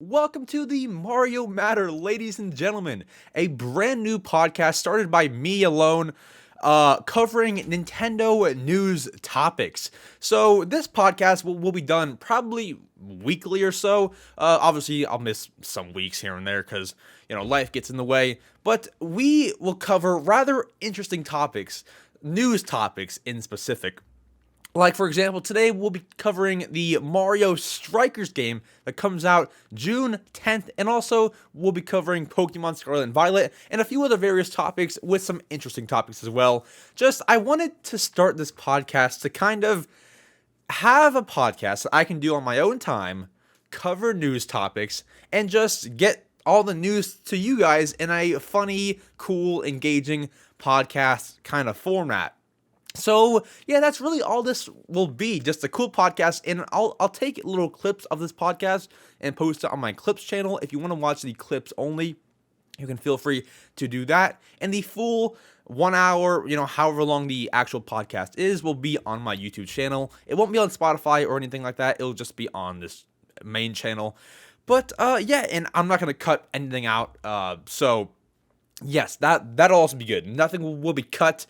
Welcome to the Mario Matter, ladies and gentlemen, a brand new podcast started by me alone, covering Nintendo news topics. So this podcast will be done probably weekly or so. Obviously, I'll miss some weeks here and there because, life gets in the way. But we will cover rather interesting topics, news topics in specific. Like, for example, today we'll be covering the Mario Strikers game that comes out June 10th, and also we'll be covering Pokémon Scarlet and Violet, and a few other various topics with some interesting topics as well. I wanted to start this podcast to kind of have a podcast that I can do on my own time, cover news topics, and just get all the news to you guys in a funny, cool, engaging podcast kind of format. So, yeah, that's really all this will be, just a cool podcast, and I'll take little clips of this podcast and post it on my clips channel. If you want to watch the clips only, you can feel free to do that, and the full 1 hour, however long the actual podcast is, will be on my YouTube channel. It won't be on Spotify or anything like that. It'll just be on this main channel. But, yeah, and I'm not going to cut anything out, so, yes, that'll also be good. Nothing will be cut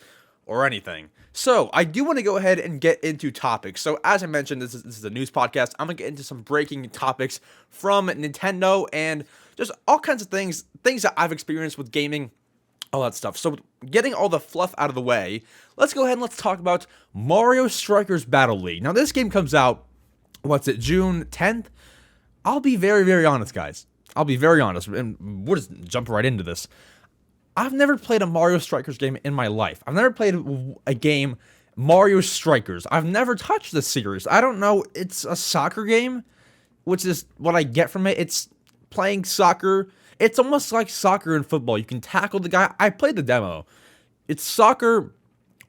or anything. So, I do want to go ahead and get into topics. So, as I mentioned, this is a news podcast. I'm going to get into some breaking topics from Nintendo and just all kinds of things that I've experienced with gaming, all that stuff. So, getting all the fluff out of the way, let's go ahead and let's talk about Mario Strikers Battle League. Now, this game comes out, June 10th? I'll be very, very honest, guys. I'll be very honest, and we'll just jump right into this. I've never played a Mario Strikers game in my life. I've never played a game, Mario Strikers. I've never touched this series. I don't know. It's a soccer game, which is what I get from it. It's playing soccer. It's almost like soccer and football. You can tackle the guy. I played the demo. It's soccer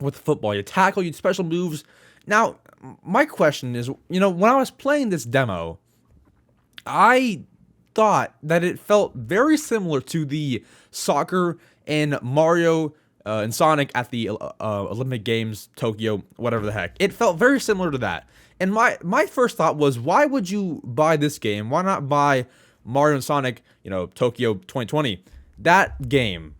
with football. You tackle, you special moves. Now, my question is, when I was playing this demo, I thought that it felt very similar to the soccer and Mario and Sonic at the Olympic Games, Tokyo, whatever the heck. It felt very similar to that. And my first thought was, why would you buy this game? Why not buy Mario and Sonic, Tokyo 2020? That game,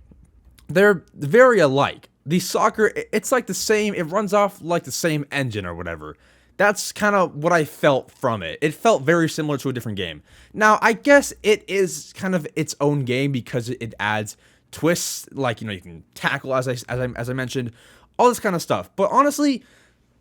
they're very alike. The soccer, it's like the same, it runs off like the same engine or whatever. That's kind of what I felt from it. It felt very similar to a different game. Now, I guess it is kind of its own game because it adds twists, like, you can tackle, as I mentioned, all this kind of stuff. But honestly,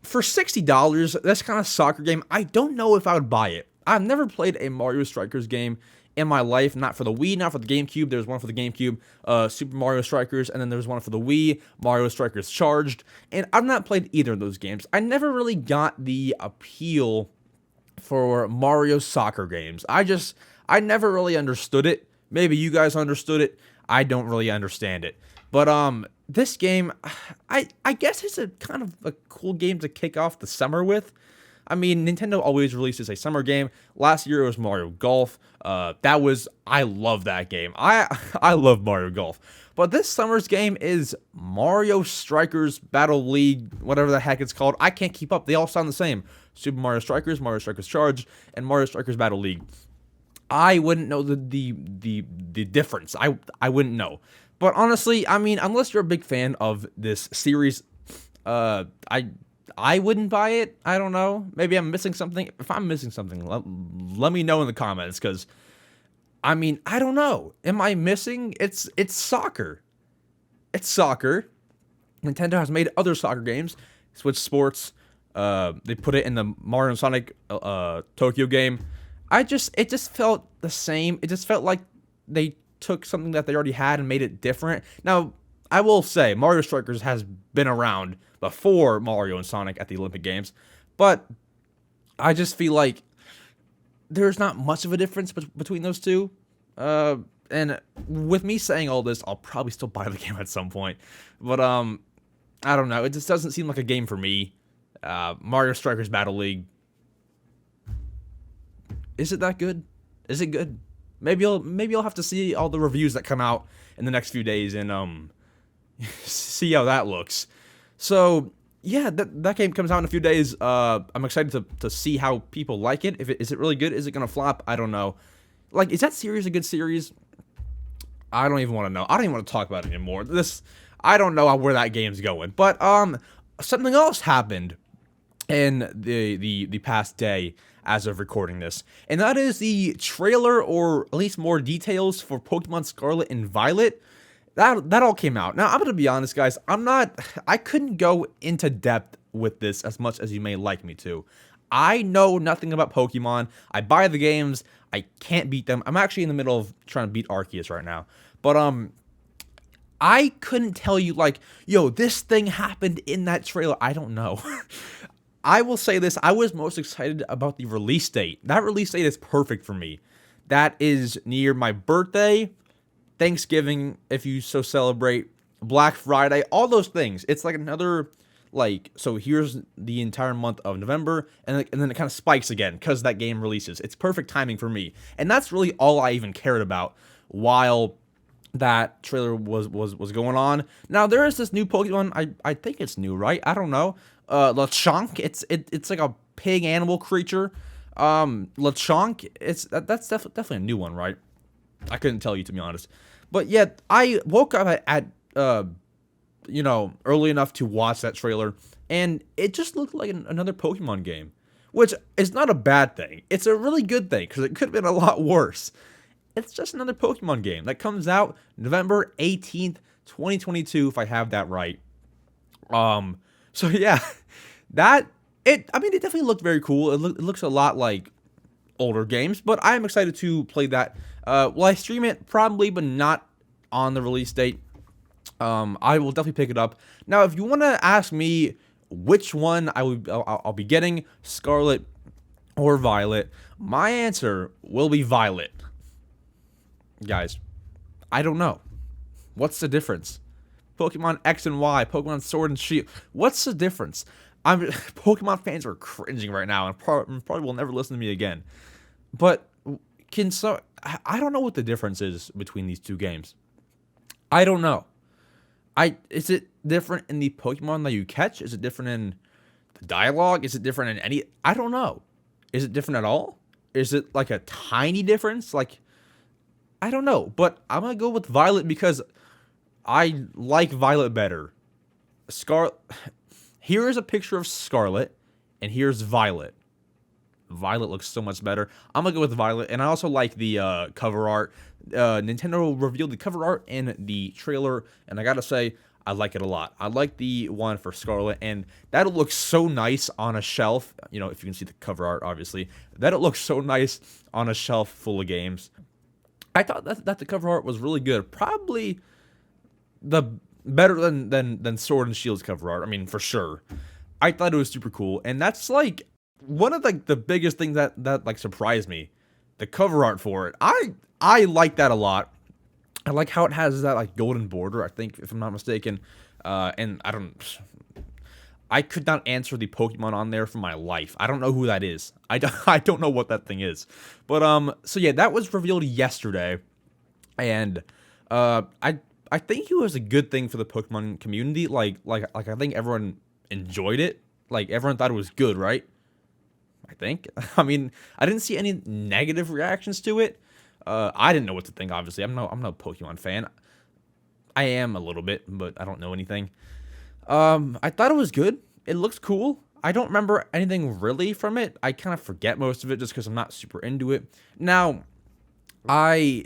for $60, this kind of soccer game, I don't know if I would buy it. I've never played a Mario Strikers game in my life, not for the Wii, not for the GameCube. There's one for the GameCube, Super Mario Strikers, and then there's one for the Wii, Mario Strikers Charged, and I've not played either of those games. I never really got the appeal for Mario soccer games. I never really understood it. Maybe you guys understood it. I don't really understand it. But this game, I guess it's a kind of a cool game to kick off the summer with. I mean, Nintendo always releases a summer game. Last year it was Mario Golf. I love that game. I love Mario Golf. But this summer's game is Mario Strikers Battle League, whatever the heck it's called. I can't keep up. They all sound the same. Super Mario Strikers, Mario Strikers Charged, and Mario Strikers Battle League. I wouldn't know the difference. I wouldn't know. But honestly, I mean, unless you're a big fan of this series, I wouldn't buy it. I don't know. Maybe I'm missing something. If I'm missing something, let me know in the comments, because, I mean, I don't know. Am I missing? It's soccer. It's soccer. Nintendo has made other soccer games. Switch Sports. They put it in the Mario and Sonic Tokyo game. It just felt the same. It just felt like they took something that they already had and made it different. Now, I will say, Mario Strikers has been around before Mario and Sonic at the Olympic Games, but I just feel like there's not much of a difference between those two. And with me saying all this, I'll probably still buy the game at some point. But I don't know. It just doesn't seem like a game for me. Mario Strikers Battle League. Is it that good? Is it good? Maybe I'll have to see all the reviews that come out in the next few days and see how that looks. So yeah, that game comes out in a few days. I'm excited to see how people like it. Is it really good? Is it gonna flop? I don't know. Like, is that series a good series? I don't even want to know. I don't even want to talk about it anymore. I don't know where that game's going. But something else happened in the past day as of recording this, and that is the trailer, or at least more details, for Pokemon Scarlet and Violet. That all came out. Now, I'm gonna be honest, guys. I couldn't go into depth with this as much as you may like me to. I know nothing about Pokemon. I buy the games. I can't beat them. I'm actually in the middle of trying to beat Arceus right now. But I couldn't tell you, like, yo, this thing happened in that trailer. I don't know. I will say this. I was most excited about the release date. That release date is perfect for me. That is near my birthday, Thanksgiving, if you so celebrate, Black Friday, all those things. It's like another, like, so here's the entire month of November, and then it kind of spikes again because that game releases. It's perfect timing for me. And that's really all I even cared about while that trailer was going on. Now, there is this new Pokemon. I think it's new, right? I don't know. Lechonk. It's like a pig animal creature. Lechonk. That's definitely a new one, right? I couldn't tell you, to be honest. But yeah, I woke up at early enough to watch that trailer, and it just looked like another Pokemon game, which is not a bad thing. It's a really good thing because it could have been a lot worse. It's just another Pokemon game that comes out November 18th, 2022, if I have that right. So yeah, it definitely looked very cool. It looks a lot like older games, but I am excited to play that. Will I stream it? Probably, but not on the release date. I will definitely pick it up. Now, if you want to ask me which one I'll be getting, Scarlet or Violet, my answer will be Violet. Guys, I don't know. What's the difference? Pokemon X and Y, Pokemon Sword and Shield. What's the difference? Pokemon fans are cringing right now and probably will never listen to me again. But I don't know what the difference is between these two games. I don't know. Is it different in the Pokemon that you catch? Is it different in the dialogue? Is it different in any? I don't know. Is it different at all? Is it like a tiny difference? Like, I don't know. But I'm gonna go with Violet because I like Violet better. Here is a picture of Scarlet, and here's Violet. Violet looks so much better. I'm gonna go with Violet, and I also like the cover art. Nintendo revealed the cover art in the trailer, and I gotta say, I like it a lot. I like the one for Scarlet, and that'll look so nice on a shelf. You know, if you can see the cover art, obviously, that'll look so nice on a shelf full of games. I thought that the cover art was really good. Probably the better than Sword and Shield's cover art. I mean, for sure. I thought it was super cool, and that's like one of the biggest things that like surprised me. The cover art for it. I like that a lot. I like how it has that like golden border, I think, if I'm not mistaken. And I could not answer the Pokemon on there for my life. I don't know who that is. I don't know what that thing is. But so yeah, that was revealed yesterday, and I think it was a good thing for the Pokemon community. Like I think everyone enjoyed it. Like, everyone thought it was good, right? I think. I mean, I didn't see any negative reactions to it. I didn't know what to think, obviously. I'm no Pokemon fan. I am a little bit, but I don't know anything. I thought it was good. It looks cool. I don't remember anything really from it. I kind of forget most of it just because I'm not super into it. Now, I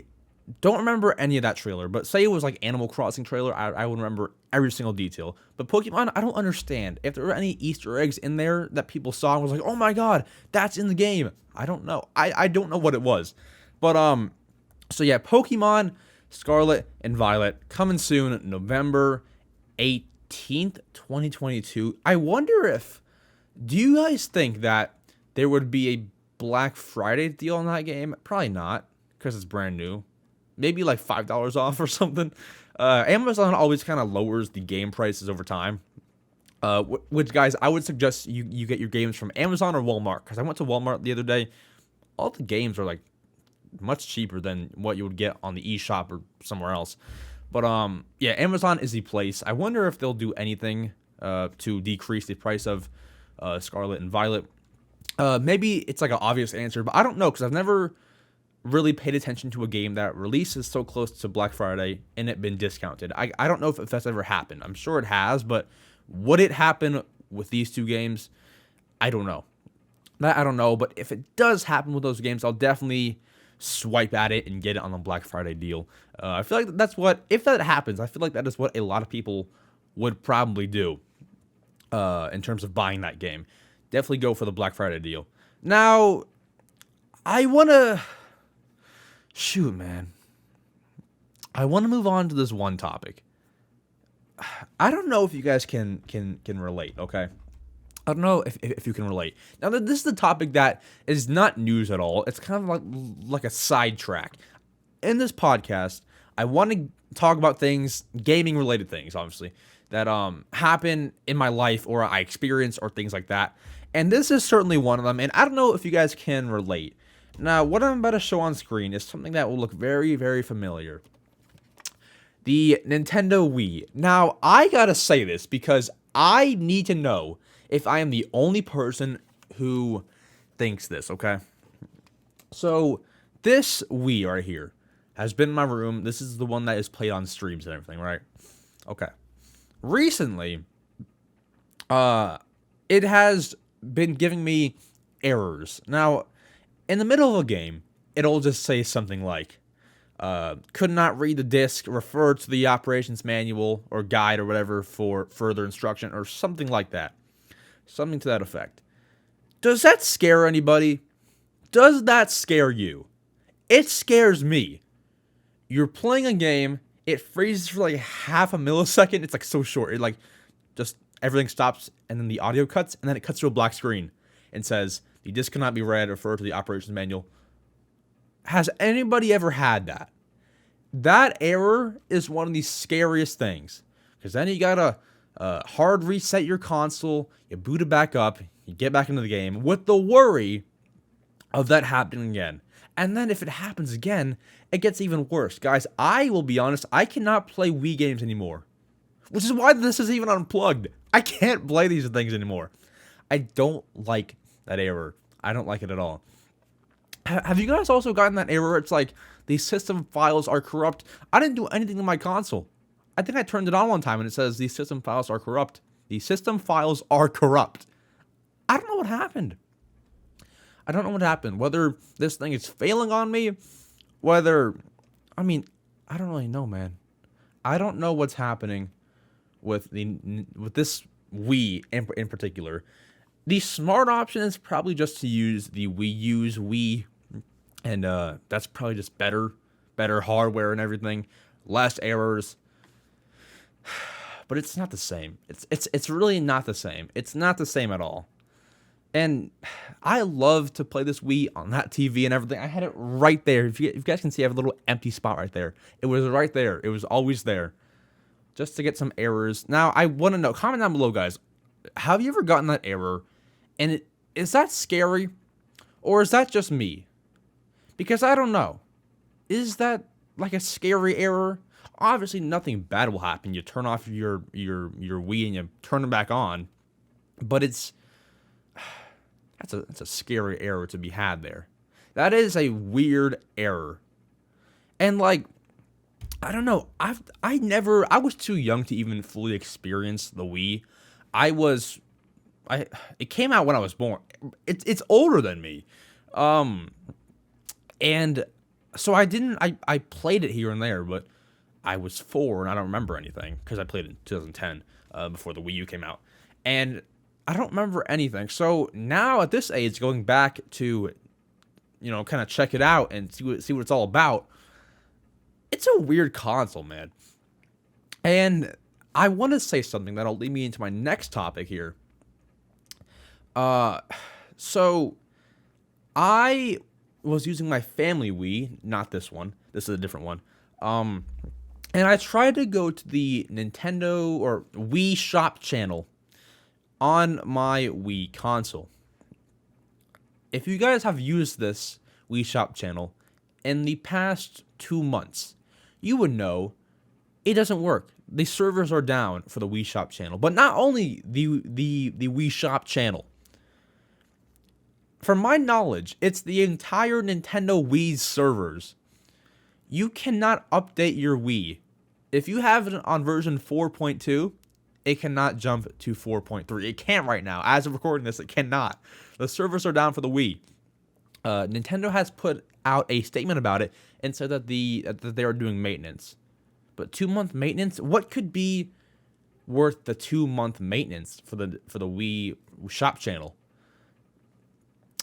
don't remember any of that trailer, but say it was like Animal Crossing trailer, I would remember every single detail. But Pokemon, I don't understand. If there were any Easter eggs in there that people saw and was like, oh my god, that's in the game. I don't know. I don't know what it was. But, so yeah, Pokemon Scarlet and Violet coming soon, November 18th, 2022. I wonder do you guys think that there would be a Black Friday deal on that game? Probably not, because it's brand new. Maybe like $5 off or something. Amazon always kind of lowers the game prices over time. Which, guys, I would suggest you get your games from Amazon or Walmart, because I went to Walmart the other day. All the games are like much cheaper than what you would get on the eShop or somewhere else. But yeah, Amazon is the place. I wonder if they'll do anything to decrease the price of Scarlet and Violet. Maybe it's like an obvious answer, but I don't know because I've never really paid attention to a game that releases so close to Black Friday and it been discounted. I don't know if that's ever happened. I'm sure it has, but would it happen with these two games? I don't know. That I don't know, but if it does happen with those games, I'll definitely swipe at it and get it on the Black Friday deal. I feel like that's what, if that happens, I feel like that is what a lot of people would probably do in terms of buying that game. Definitely go for the Black Friday deal. Now, I want to... Shoot, man. I want to move on to this one topic. I don't know if you guys can relate, okay? I don't know if you can relate. Now, this is the topic that is not news at all. It's kind of like a sidetrack. In this podcast, I want to talk about things, gaming-related things, obviously, that happen in my life or I experience or things like that. And this is certainly one of them, and I don't know if you guys can relate. Now, what I'm about to show on screen is something that will look very, very familiar. The Nintendo Wii. Now, I gotta say this because I need to know if I am the only person who thinks this, okay? So, this Wii right here has been in my room. This is the one that is played on streams and everything, right? Okay. Recently, it has been giving me errors. Now, in the middle of a game, it'll just say something like, could not read the disc, refer to the operations manual or guide or whatever for further instruction or something like that. Something to that effect. Does that scare anybody? Does that scare you? It scares me. You're playing a game, it freezes for like half a millisecond, it's like so short, it like just everything stops and then the audio cuts and then it cuts to a black screen and says, the disc cannot be read, refer to the operations manual. Has anybody ever had that? That error is one of the scariest things. Because then you gotta hard reset your console, you boot it back up, you get back into the game with the worry of that happening again. And then if it happens again, it gets even worse. Guys, I will be honest, I cannot play Wii games anymore. Which is why this is even unplugged. I can't play these things anymore. I don't like that error. I don't like it at all. Have you guys also gotten that error? It's like, the system files are corrupt. I didn't do anything to my console. I think I turned it on one time and it says, these system files are corrupt. The system files are corrupt. I don't know what happened. I don't know what happened. Whether this thing is failing on me, whether... I mean, I don't really know, man. I don't know what's happening with this Wii in particular. The smart option is probably just to use the Wii U's Wii, and that's probably just better hardware and everything, less errors. But it's not the same. It's really not the same. It's not the same at all. And I love to play this Wii on that TV and everything. I had it right there. If you guys can see, I have a little empty spot right there. It was right there. It was always there. Just to get some errors. Now, I want to know, comment down below, guys. Have you ever gotten that error? And is that scary? Or is that just me? Because I don't know. Is that like a scary error? Obviously, nothing bad will happen. You turn off your Wii and you turn it back on. But it's... That's a scary error to be had there. That is a weird error. And like, I don't know. I was too young to even fully experience the Wii. It came out when I was born. It's older than me. And so I played it here and there, but I was 4 and I don't remember anything because I played it in 2010 before the Wii U came out. And I don't remember anything. So now at this age, going back to, kind of check it out and see what it's all about. It's a weird console, man. And I want to say something that'll lead me into my next topic here. So I was using my family Wii, not this one. This is a different one. And I tried to go to the Nintendo or Wii Shop channel on my Wii console. If you guys have used this Wii Shop channel in the past 2 months, you would know it doesn't work. the servers are down for the Wii Shop channel, but not only the Wii Shop channel. From my knowledge, it's the entire Nintendo Wii's servers. You cannot update your Wii. If you have it on version 4.2, it cannot jump to 4.3. It can't right now. As of recording this, it cannot. The servers are down for the Wii. Nintendo has put out a statement about it and said that that they are doing maintenance. But 2-month maintenance? What could be worth the 2-month maintenance for the Wii Shop channel?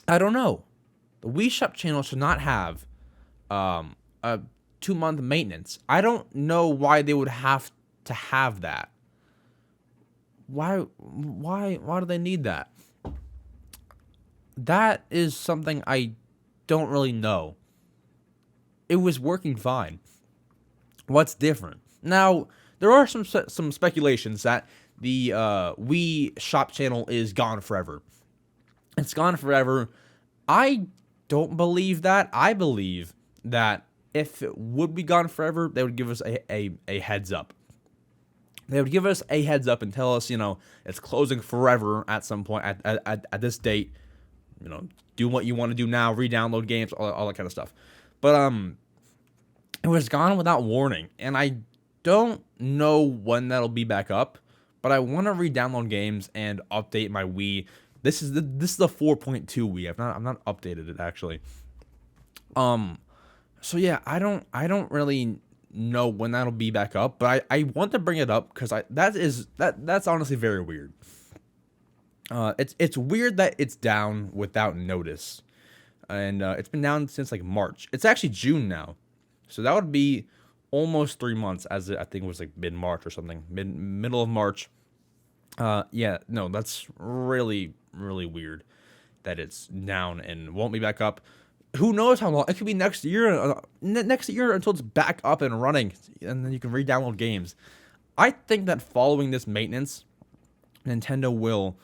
I don't know. The Wii Shop channel should not have a 2-month maintenance. I don't know why they would have to have that. Why do they need that? That is something I don't really know. It was working fine. What's different? Now, there are some speculations that the Wii Shop channel is gone forever. It's gone forever. I don't believe that. I believe that if it would be gone forever, they would give us a heads up. They would give us a heads up and tell us, it's closing forever at some point at this date. Do what you want to do now, re-download games, all that kind of stuff. But it was gone without warning, and I don't know when that'll be back up. But I want to re-download games and update my Wii. This is the 4.2 Wii. I've not updated it actually. So yeah, I don't really know when that'll be back up, but I want to bring it up because that's honestly very weird. It's weird that it's down without notice, and it's been down since like March. It's actually June now, so that would be almost 3 months. I think it was like mid-March or something, middle of March. Yeah, no, that's really weird that it's down and won't be back up. Who knows how long? It could be next year. Next year until it's back up and running, and then you can re-download games. I think that following this maintenance, Nintendo will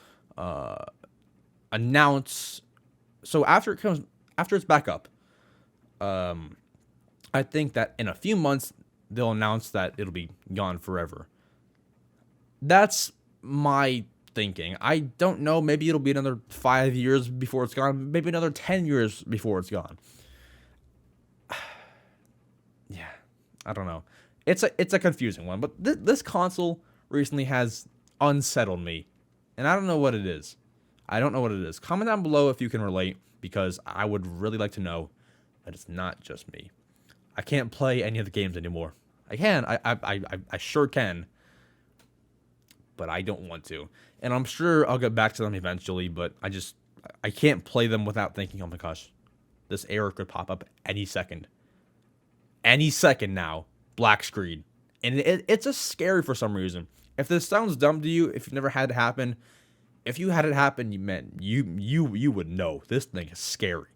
announce. So after it's back up, I think that in a few months they'll announce that it'll be gone forever. That's my thinking. I don't know. Maybe it'll be another 5 years before it's gone. Maybe another 10 years before it's gone. Yeah, I don't know. It's a confusing one. But this console recently has unsettled me, and I don't know what it is. Comment down below if you can relate, because I would really like to know that it's not just me. I can't play any of the games anymore. I can. I sure can. But I don't want to. And I'm sure I'll get back to them eventually, but I can't play them without thinking, oh my gosh, this error could pop up any second. Any second now. Black screen. And it's just scary for some reason. If this sounds dumb to you, if you've never had it happen, if you had it happen, you would know. This thing is scary.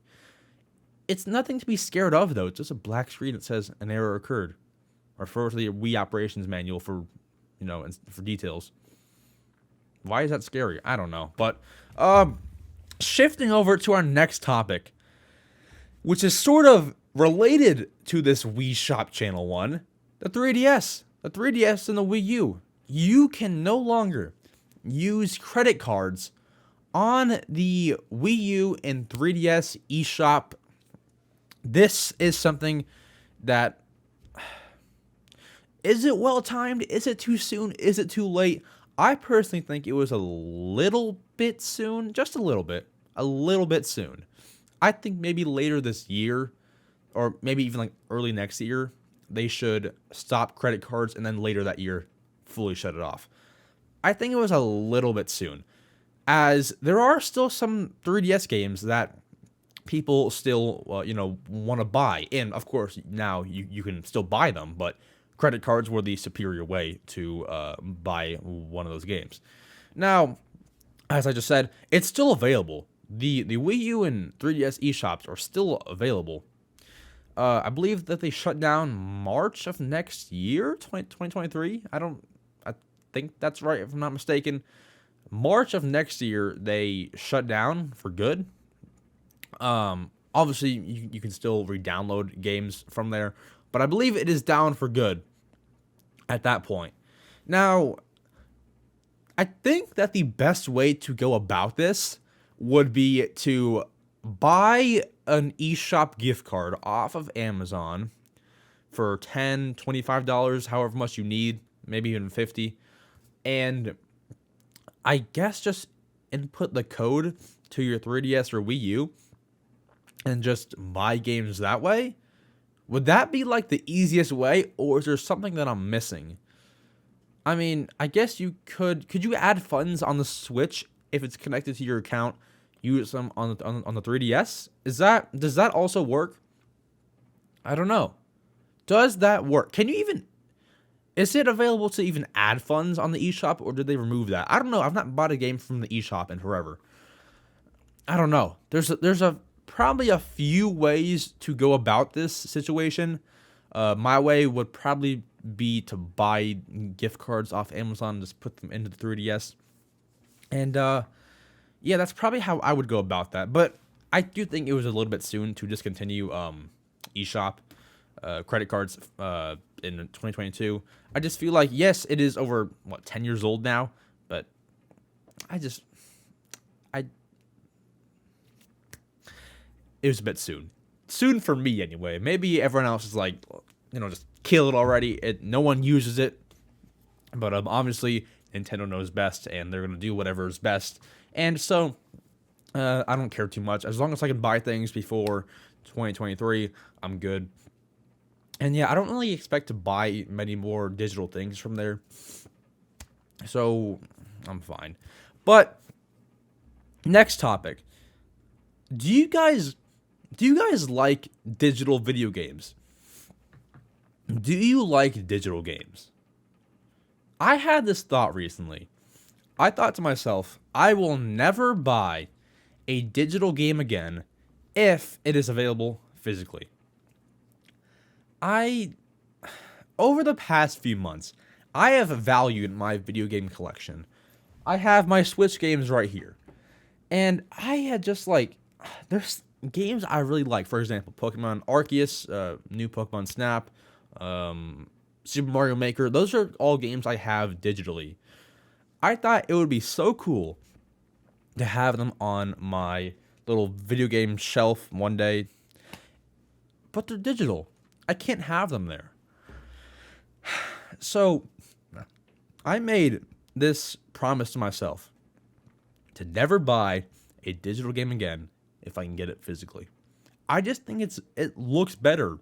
It's nothing to be scared of, though. It's just a black screen that says an error occurred. Refer to the Wii operations manual for details. Why is that scary? I don't know. But shifting over to our next topic, which is sort of related to this Wii Shop channel one, the 3DS. The 3DS and the Wii U. You can no longer use credit cards on the Wii U and 3DS eShop. This is something that... Is it well-timed? Is it too soon? Is it too late? I personally think it was a little bit soon. Just a little bit. A little bit soon. I think maybe later this year, or maybe even like early next year, they should stop credit cards and then later that year fully shut it off. I think it was a little bit soon, as there are still some 3DS games that people still want to buy. And of course, now you can still buy them, but credit cards were the superior way to buy one of those games. Now, as I just said, it's still available. The Wii U and 3DS eShops are still available. I believe that they shut down March of next year, 2023. I think that's right, if I'm not mistaken. March of next year, they shut down for good. Obviously, you can still re-download games from there, but I believe it is down for good at that point. Now, I think that the best way to go about this would be to buy an eShop gift card off of Amazon for $10, $25, however much you need, maybe even 50. And I guess just input the code to your 3DS or Wii U and just buy games that way. Would that be like the easiest way, or is there something that I'm missing? I mean, I guess you could you add funds on the Switch if it's connected to your account, use them on the 3DS? Does that also work? I don't know. Does that work? Can you even Is it available to even add funds on the eShop, or did they remove that? I don't know. I've not bought a game from the eShop in forever. I don't know. There's probably a few ways to go about this situation. My way would probably be to buy gift cards off Amazon and just put them into the 3DS. And yeah, that's probably how I would go about that. But I do think it was a little bit soon to discontinue eShop credit cards in 2022. I just feel like, yes, it is over 10 years old now, but I it was a bit soon for me anyway. Maybe everyone else is like, just kill it already. No one uses it, but obviously Nintendo knows best, and they're gonna do whatever is best. And so I don't care too much as long as I can buy things before 2023. I'm good. And yeah, I don't really expect to buy many more digital things from there, so I'm fine. But next topic: Do you guys like digital video games? Do you like digital games? I had this thought recently. I thought to myself, I will never buy a digital game again if it is available physically. Over the past few months, I have valued my video game collection. I have my Switch games right here. And I had just there's games I really like. For example, Pokemon Arceus, new Pokemon Snap, Super Mario Maker. Those are all games I have digitally. I thought it would be so cool to have them on my little video game shelf one day. But they're digital. I can't have them there. So I made this promise to myself to never buy a digital game again if I can get it physically. I just think it looks better.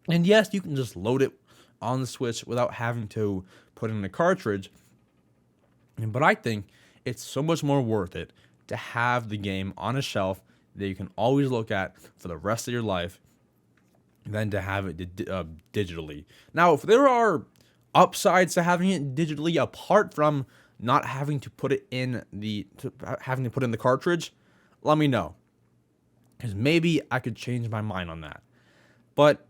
And yes, you can just load it on the Switch without having to put in a cartridge. But I think it's so much more worth it to have the game on a shelf that you can always look at for the rest of your life than to have it digitally. Now, if there are upsides to having it digitally apart from not having to put it in the cartridge, let me know, because maybe I could change my mind on that. But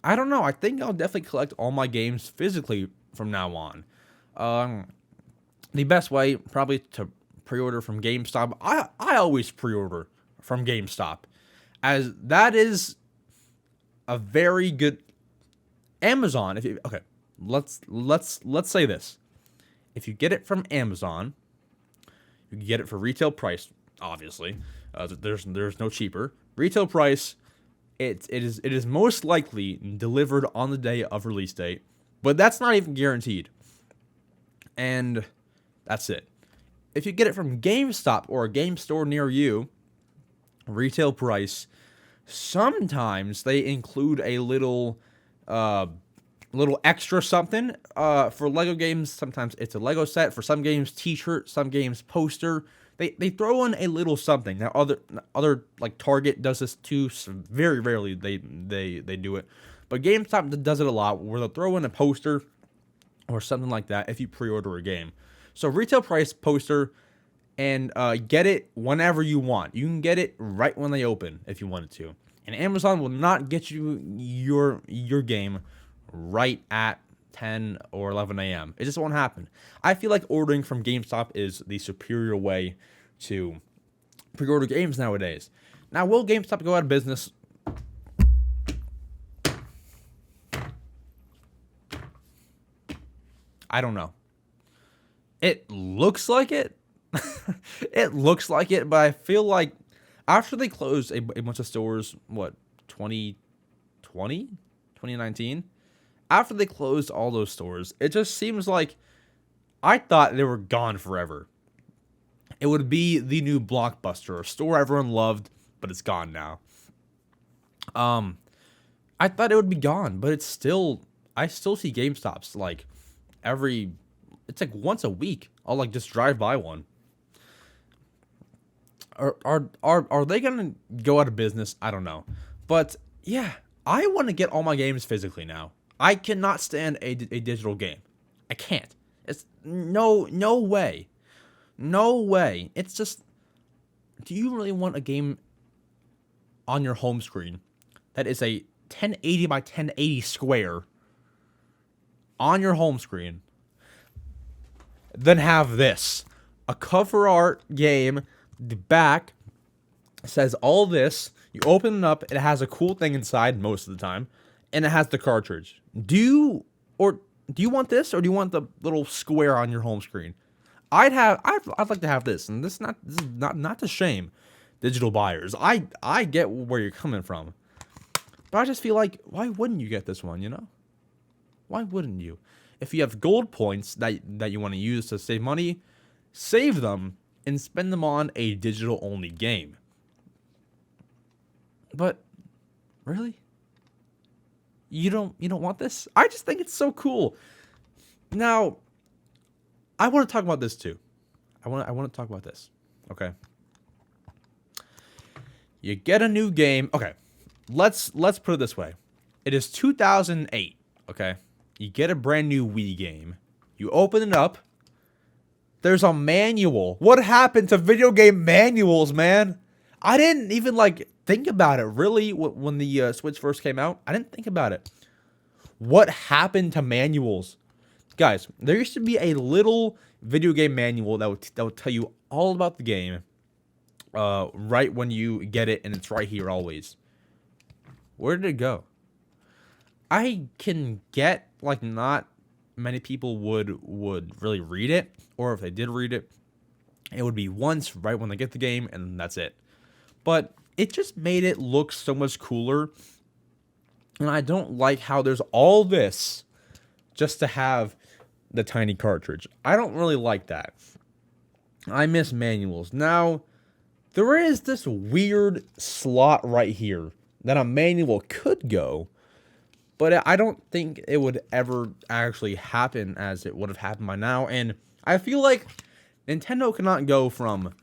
I don't know. I think I'll definitely collect all my games physically from now on. The best way probably to pre-order from GameStop. I always pre-order from GameStop, as that is a very good Amazon. Let's say this: if you get it from Amazon, you can get it for retail price. Obviously, there's no cheaper retail price. It is most likely delivered on the day of release date, but that's not even guaranteed. And that's it. If you get it from GameStop or a game store near you, retail price, sometimes they include a little extra something. For Lego games, sometimes it's a Lego set. For some games, T-shirt. Some games, poster. They throw in a little something. Now other like Target does this too. So very rarely they do it, but GameStop does it a lot, where they'll throw in a poster or something like that if you pre-order a game. So retail price poster, and get it whenever you want. You can get it right when they open if you wanted to. And Amazon will not get you your game right at 10 or 11 a.m. It just won't happen. I feel like ordering from GameStop is the superior way to pre-order games nowadays. Now, will GameStop go out of business? I don't know. It looks like it. It looks like it, but I feel like after they closed a bunch of stores, what, 2020, 2019? After they closed all those stores, it just seems like I thought they were gone forever. It would be the new Blockbuster, a store everyone loved, but it's gone now. I thought it would be gone, but it's still, I still see GameStops like it's like once a week. I'll like just drive by one. Are they gonna go out of business? I don't know, but yeah, I want to get all my games physically now. I cannot stand a digital game. I can't. It's no way, no way. It's just, do you really want a game on your home screen that is a 1080 by 1080 square on your home screen, then have this, a cover art game? The back says all this. You open it up, it has a cool thing inside most of the time, and it has the cartridge. Do you want this, or do you want the little square on your home screen? I'd like to have this, and this is not to shame digital buyers. I get where you're coming from, but I just feel like, why wouldn't you get this one? You know, why wouldn't you? If you have gold points that you want to use to save money, save them and spend them on a digital only game. But really? You don't want this? I just think it's so cool. Now, I want to talk about this too. I want to talk about this. Okay. You get a new game. Okay. Let's put it this way. It is 2008, okay? You get a brand new Wii game. You open it up. There's a manual. What happened to video game manuals, man? I didn't even think about it really when the Switch first came out. I didn't think about it. What happened to manuals? Guys, there used to be a little video game manual that would tell you all about the game right when you get it, and it's right here always. Where did it go? I can get not many people would really read it, or if they did read it, it would be once right when they get the game, and that's it. But it just made it look so much cooler, and I don't like how there's all this just to have the tiny cartridge. I don't really like that. I miss manuals. Now, there is this weird slot right here that a manual could go, but I don't think it would ever actually happen as it would have happened by now. And I feel like Nintendo cannot go from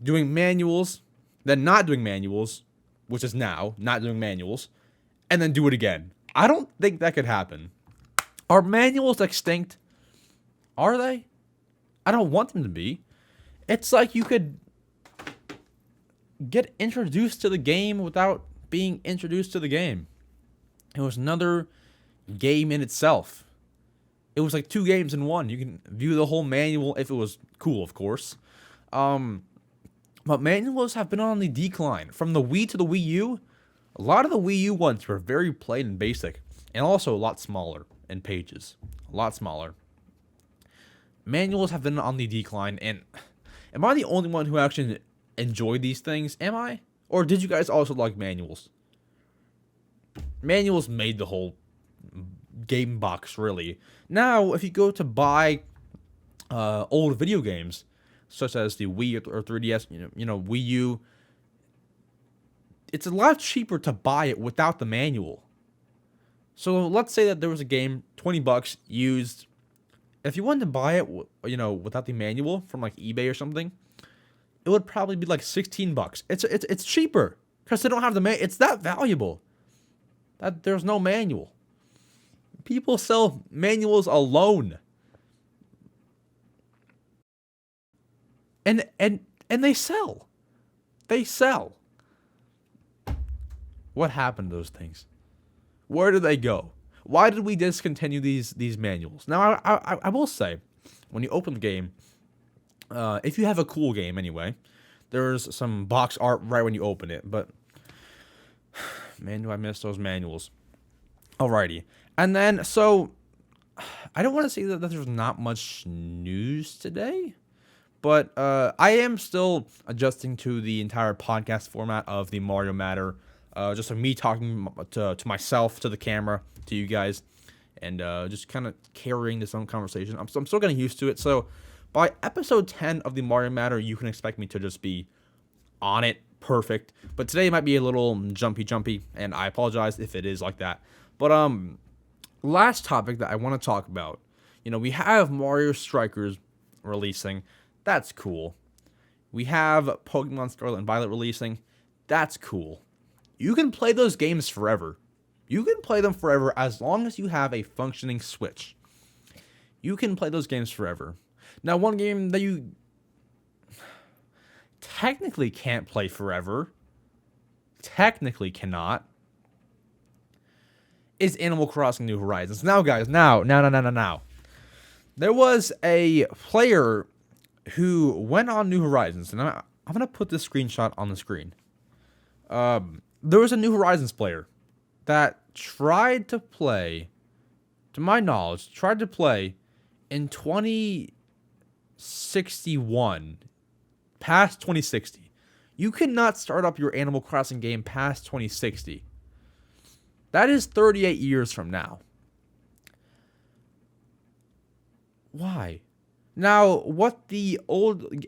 doing manuals, then not doing manuals, which is now not doing manuals, and then do it again. I don't think that could happen. Are manuals extinct? Are they? I don't want them to be. It's like you could get introduced to the game without being introduced to the game. It was another game in itself. It was like 2 games in one. You can view the whole manual if it was cool, of course. But manuals have been on the decline. From the Wii to the Wii U, a lot of the Wii U ones were very plain and basic, and also a lot smaller in pages. A lot smaller. Manuals have been on the decline, and am I the only one who actually enjoyed these things? Am I? Or did you guys also like manuals? Manuals made the whole game box, really. Now, if you go to buy old video games, such as the Wii or 3DS, Wii U, it's a lot cheaper to buy it without the manual. So let's say that there was a game, $20 used. If you wanted to buy it, without the manual from eBay or something, it would probably be $16. It's cheaper because they don't have the manual. It's that valuable that there's no manual. People sell manuals alone, and they sell. They sell. What happened to those things? Where did they go? Why did we discontinue these manuals? Now, I will say, when you open the game, if you have a cool game anyway, there's some box art right when you open it. But, man, do I miss those manuals. Alrighty. And then, so, I don't want to say that there's not much news today, but I am still adjusting to the entire podcast format of the Mario Matter. Just like me talking to myself, to the camera, to you guys, and just kind of carrying this own conversation. I'm still getting used to it. So by episode 10 of the Mario Matter, you can expect me to just be on it, perfect. But today might be a little jumpy, and I apologize if it is like that. But last topic that I want to talk about, we have Mario Strikers releasing. That's cool. We have Pokemon Scarlet and Violet releasing. That's cool. You can play those games forever. You can play them forever as long as you have a functioning Switch. You can play those games forever. Now, one game that you technically can't play forever, technically cannot, is Animal Crossing New Horizons. Now, guys, now. There was a player who went on New Horizons, and I'm going to put this screenshot on the screen. There was a New Horizons player that tried to play, to my knowledge, in 2061, past 2060. You cannot start up your Animal Crossing game past 2060. That is 38 years from now. Why? Now, what the old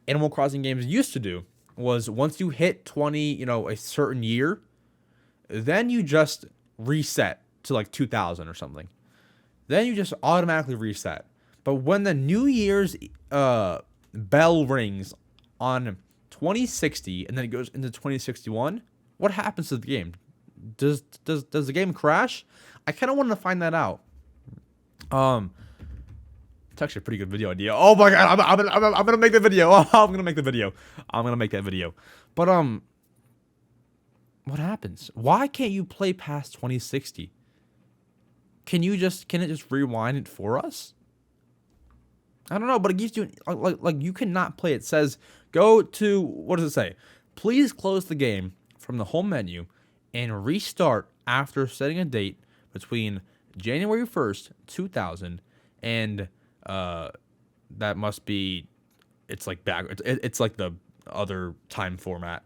Animal Crossing games used to do was once you hit 20, a certain year, then you just reset to like 2000 or something. Then you just automatically reset. But when the New Year's bell rings on 2060 and then it goes into 2061, what happens to the game? Does the game crash? I kind of want to find that out. It's actually a pretty good video idea. Oh my god, I'm gonna make the video. Oh, I'm gonna make the video. I'm gonna make that video. But what happens? Why can't you play past 2060? Can it just rewind it for us? I don't know, but it gives you like you cannot play. It says go to, what does it say? Please close the game from the home menu and restart after setting a date between January 1st, 2000 and that must be, it's like back, it's like the other time format.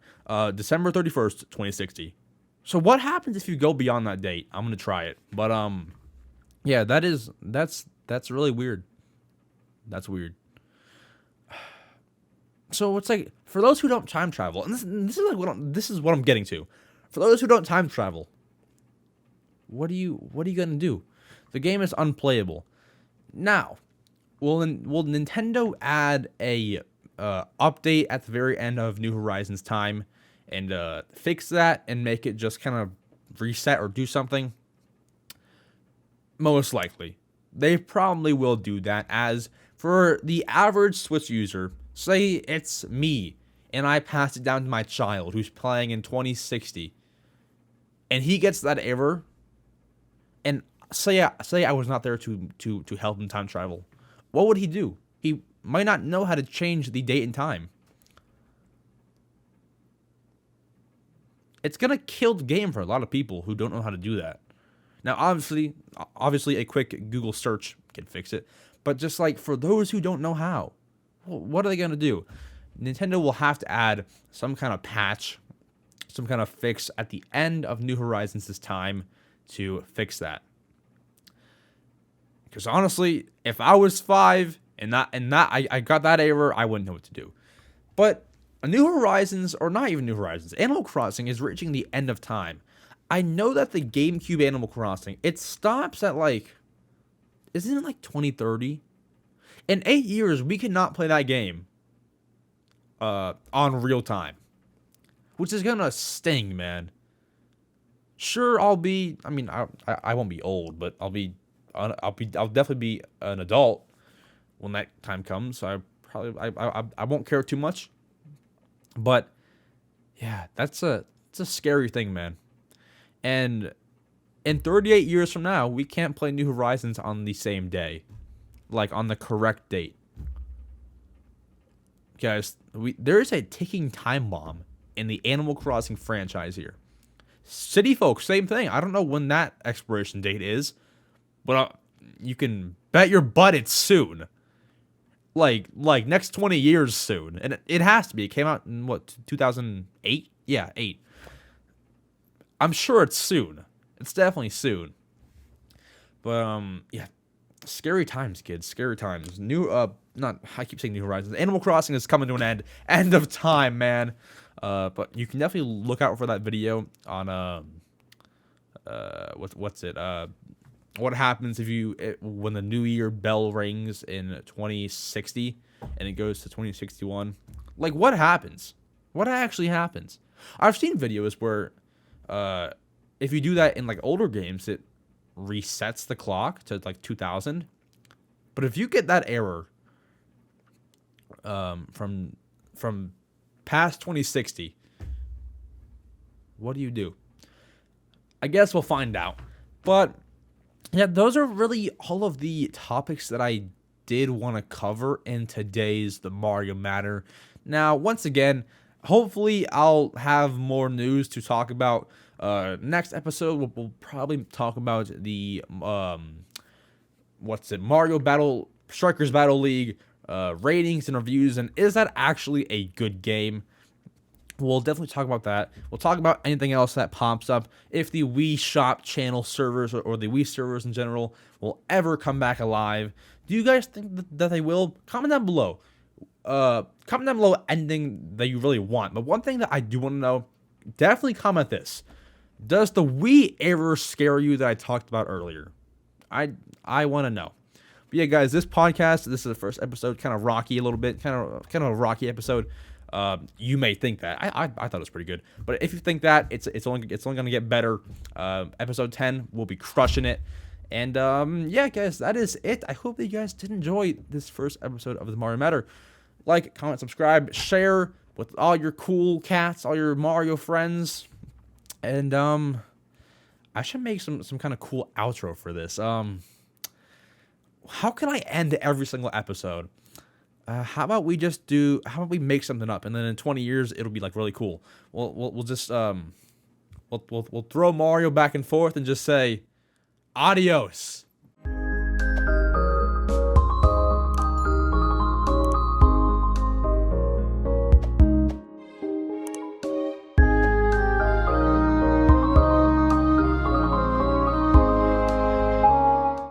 December 31st, 2060. So what happens if you go beyond that date? I'm gonna try it, but yeah, that's really weird. That's weird. So it's like, for those who don't time travel, and this is what I'm getting to. For those who don't time travel, what are you gonna do? The game is unplayable. Now, will Nintendo add a update at the very end of New Horizons time and fix that and make it just kind of reset or do something? Most likely. They probably will do that, as for the average Switch user, say it's me, and I pass it down to my child who's playing in 2060, and he gets that error, and say I was not there to help him time travel, what would he do? He might not know how to change the date and time. It's gonna kill the game for a lot of people who don't know how to do that. Now, obviously, a quick Google search can fix it, but just like for those who don't know how, what are they gonna do? Nintendo will have to add some kind of patch, some kind of fix at the end of New Horizons this time to fix that. Because honestly, if I was 5 and I got that error, I wouldn't know what to do. But a New Horizons, or not even New Horizons, Animal Crossing is reaching the end of time. I know that the GameCube Animal Crossing, it stops at isn't it 2030? In 8 years, we cannot play that game on real time, which is gonna sting, man. Sure, I won't be old, but I'll definitely be an adult when that time comes. So I won't care too much. But yeah, it's a scary thing, man. And in 38 years from now, we can't play New Horizons on the same day, like on the correct date. Guys, there is a ticking time bomb in the Animal Crossing franchise here. City Folk, same thing. I don't know when that expiration date is, but you can bet your butt it's soon. Like next 20 years soon. And it has to be. It came out in what, 2008? Yeah, 8. I'm sure it's soon. It's definitely soon. But yeah, scary times, kids. Scary times. I keep saying New Horizons. Animal Crossing is coming to an end. End of time, man. But you can definitely look out for that video on what happens when the New Year bell rings in 2060 and it goes to 2061. Like, what happens? What actually happens? I've seen videos where if you do that in like older games, it resets the clock to like 2000. But if you get that error from past 2060, what do? I guess we'll find out. But yeah, those are really all of the topics that I did want to cover in today's The Mario Matter. Now, once again, hopefully I'll have more news to talk about. Next episode, we'll probably talk about the Mario Battle Strikers Battle League ratings and reviews, and is that actually a good game? We'll definitely talk about that. We'll talk about anything else that pops up. If the Wii Shop channel servers or the Wii servers in general will ever come back alive. Do you guys think that they will? Comment down below. Comment down below anything that you really want. But one thing that I do want to know, definitely comment this. Does the Wii ever scare you that I talked about earlier? I want to know. But yeah, guys, this podcast, this is the first episode, kind of rocky a little bit, kind of a rocky episode. You may think that I thought it was pretty good, but if you think that, it's only gonna get better. Episode 10, we'll be crushing it, and yeah, guys, that is it. I hope that you guys did enjoy this first episode of the Mario Matter. Like, comment, subscribe, share with all your cool cats, all your Mario friends, and I should make some kind of cool outro for this. How can I end every single episode? How about we make something up, and then in 20 years it'll be like really cool. We'll just we'll throw Mario back and forth and just say adios.